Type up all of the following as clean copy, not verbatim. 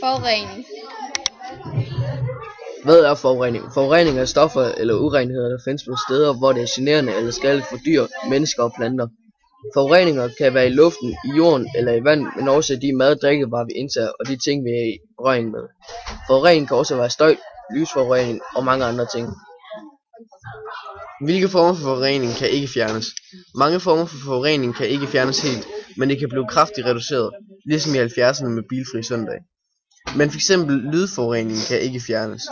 Forurening. Hvad er forurening? Forurening er stoffer eller urenheder, der findes på steder, hvor det er generende eller skadeligt for dyr, mennesker og planter. Forureninger kan være i luften, i jorden eller i vand, men også de mad- og drikkevarer, vi indtager, og de ting, vi er i berøring med. Forurening kan også være støj, lysforurening og mange andre ting. Hvilke former for forurening kan ikke fjernes? Mange former for forurening kan ikke fjernes helt, men det kan blive kraftigt reduceret, ligesom i 70'erne med bilfri søndag. Men f.eks. lydforurening kan ikke fjernes,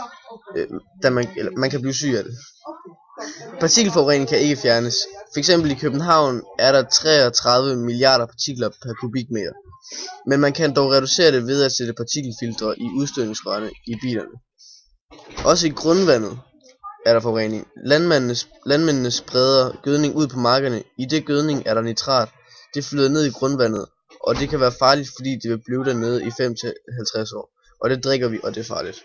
da man kan blive syg af det. Partikelforurening kan ikke fjernes. F.eks. i København er der 33 milliarder partikler per kubikmeter. Men man kan dog reducere det ved at sætte partikelfiltre i udstødningsrørene i bilerne. Også i grundvandet er der forurening. Landmændene spreder gødning ud på markerne. I det gødning er der nitrat. Det flyder ned i grundvandet, og det kan være farligt, fordi det vil blive dernede i 5-50 år. Og det drikker vi, og det er farligt.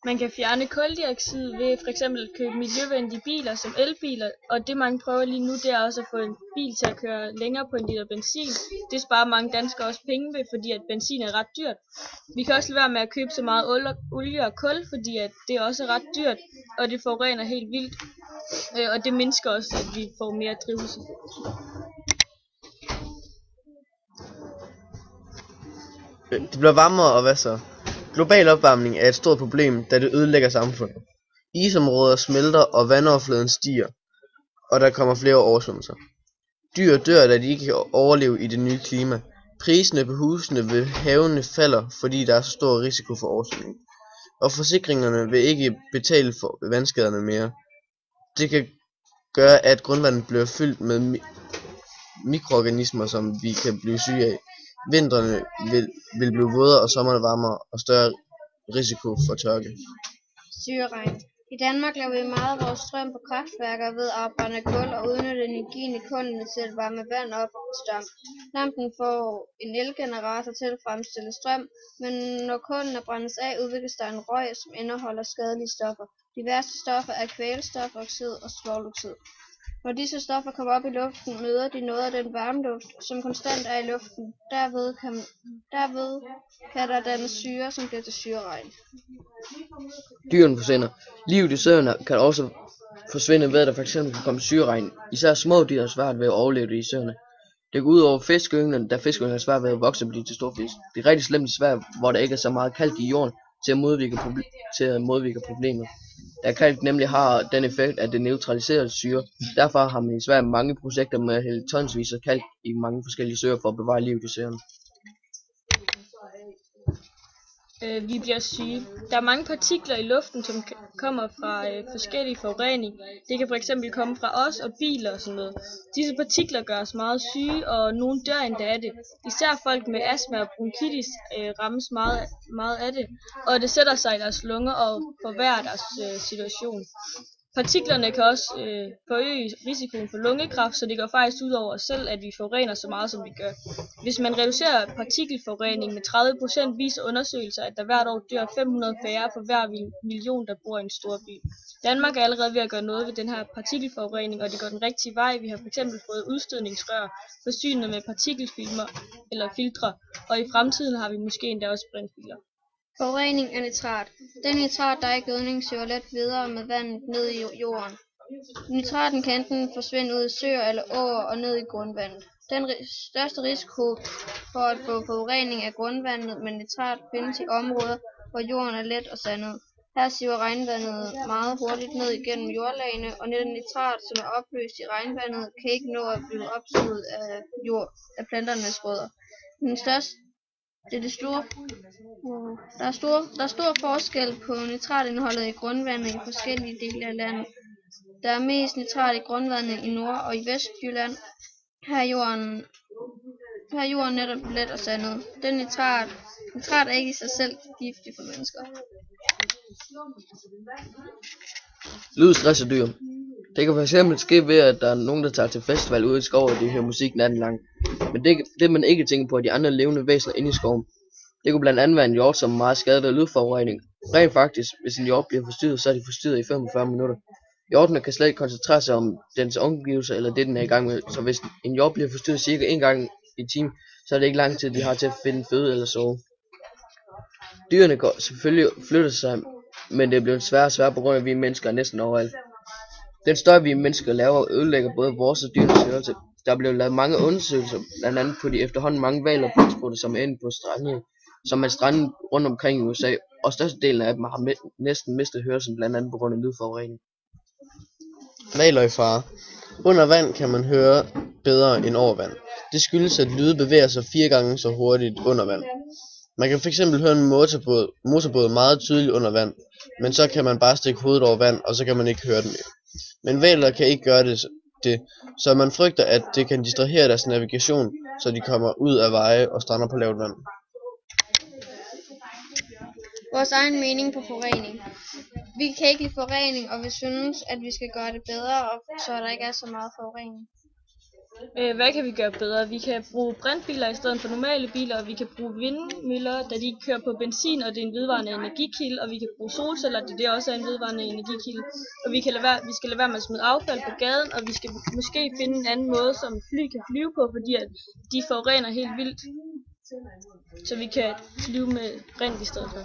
Man kan fjerne kuldioxid ved f.eks. at købe miljøvenlige biler som elbiler, og det mange prøver lige nu, det er også at få en bil til at køre længere på en liter benzin. Det sparer mange danskere også penge ved, fordi at benzin er ret dyrt. Vi kan også lade være med at købe så meget olie og kul, fordi at det er også ret dyrt, og det forurener helt vildt, og det mindsker også, at vi får mere drivhus. Det bliver varmere, og hvad så? Global opvarmning er et stort problem, da det ødelægger samfundet. Isområder smelter, og vandoverfladen stiger, og der kommer flere oversvømmelser. Dyr dør, da de ikke kan overleve i det nye klima. Priserne på husene ved havene falder, fordi der er så stor risiko for oversvømning. Og forsikringerne vil ikke betale for vandskaderne mere. Det kan gøre, at grundvandet bliver fyldt med mikroorganismer, som vi kan blive syge af. Vintrene vil blive vådere og sommerne varmere og større risiko for tørke. Syreregn. I Danmark laver vi meget af vores strøm på kraftværker ved at brænde kul og udnytte energien i kullene til at varme vand op og stamp. Lampen får en elgenerator til at fremstille strøm, men når kullene brændes af, udvikles der en røg, som indeholder skadelige stoffer. De værste stoffer er kvælstofoxid og svovloxid. Når disse stoffer kommer op i luften, møder de noget af den varmeluft, som konstant er i luften. Derved kan der dannes syre, som bliver til syreregn. Dyrene forsvinder. Livet i søerne kan også forsvinde ved, at der fx kan komme syreregn. Især små dyr er svært ved at overleve det i søerne. Det går ud over fiskynglen, da fiskynglen er svært ved at vokse og blive til store fisk. Det er rigtig slemt i Sverige, hvor der ikke er så meget kalk i jorden til at modvirke problemet. Da kalk nemlig har den effekt, at det neutraliserer syre. Derfor har man i Sverige mange projekter med at hælde tonsvis af kalk i mange forskellige søer for at bevare livet i søerne. Vi bliver syge. Der er mange partikler i luften, som kommer fra forskellige forurening. Det kan fx komme fra os og biler og sådan noget. Disse partikler gør os meget syge, og nogle dør endda af det. Især folk med astma og bronkitis rammes meget af det, og det sætter sig i deres lunger og forværrer deres situation. Partiklerne kan også forøge risikoen for lungekræft, så det går faktisk ud over os selv, at vi forurener så meget, som vi gør. Hvis man reducerer partikelforurening med 30%, viser undersøgelser, at der hvert år dør 500 færre for hver million, der bor i en stor by. Danmark er allerede ved at gøre noget ved den her partikelforurening, og det går den rigtige vej. Vi har fx fået udstødningsrør forsynet med partikelfilmer eller filtre, og i fremtiden har vi måske endda også brintbiler. Forurening af nitrat. Den nitrat, der er i gødning, søger let videre med vandet ned i jorden. Nitraten kan enten forsvinde ud i søer eller åer og ned i grundvandet. Den største risiko for at få forurening af grundvandet med nitrat findes i områder, hvor jorden er let og sandet. Her siver regnvandet meget hurtigt ned igennem jordlagene, og den nitrat, som er opløst i regnvandet, kan ikke nå at blive opsuget af planternes rødder. Der er stor forskel på nitratindholdet i grundvandet i forskellige dele af landet. Der er mest nitrat i grundvandet i Nord- og i Vestjylland. Her er jorden netop let og sandet. Den nitrat er ikke i sig selv giftig for mennesker. Lyd stresser dyr. Det kan fx ske ved, at der er nogen, der tager til festival ude i skoven, og de hører musik natten lang. Men det man ikke tænker på, er de andre levende væsener inde i skoven. Det kunne blandt andet være en hjort, som er meget skadet af lydforurening. Rent faktisk, hvis en hjort bliver forstyrret, så er de forstyrret i 45 minutter. Hjortene kan slet ikke koncentrere sig om dens omgivelser eller det, den er i gang med. Så hvis en hjort bliver forstyrret cirka en gang i timen, så er det ikke lang tid, de har til at finde føde eller sove. Dyrene går selvfølgelig flytter sig, men det er blevet sværere og sværere på grund af, at vi mennesker er næsten overalt. Den støj, vi mennesker laver, ødelægger både vores og dyrenes hørelse. Der er blevet lavet mange undersøgelser, blandt andet på de efterhånden mange hvaler og pelsbåde, som er inde på stranden rundt omkring i USA, og størstedelen af dem har næsten mistet hørelsen, blandt andet på grund af lydforurening. Hvaler i fare. Under vand kan man høre bedre end over vand. Det skyldes, at lyde bevæger sig 4 gange så hurtigt under vand. Man kan fx høre en motorbåd meget tydeligt under vand, men så kan man bare stikke hovedet over vand, og så kan man ikke høre den mere. Men hvaler kan ikke gøre det, så man frygter, at det kan distrahere deres navigation, så de kommer ud af veje og strander på lavt vand. Vores egen mening på forurening. Vi kan ikke lide forurening, og vi synes, at vi skal gøre det bedre, så der ikke er så meget forurening. Hvad kan vi gøre bedre? Vi kan bruge brintbiler i stedet for normale biler, og vi kan bruge vindmøller, da de kører på benzin, og det er en vedvarende energikilde, og vi kan bruge solceller, da det også er en vedvarende energikilde. Og vi skal lade være med at smide affald på gaden, og vi skal måske finde en anden måde, som fly kan flyve på, fordi at de forurener helt vildt. Så vi kan flyve med brint i stedet for.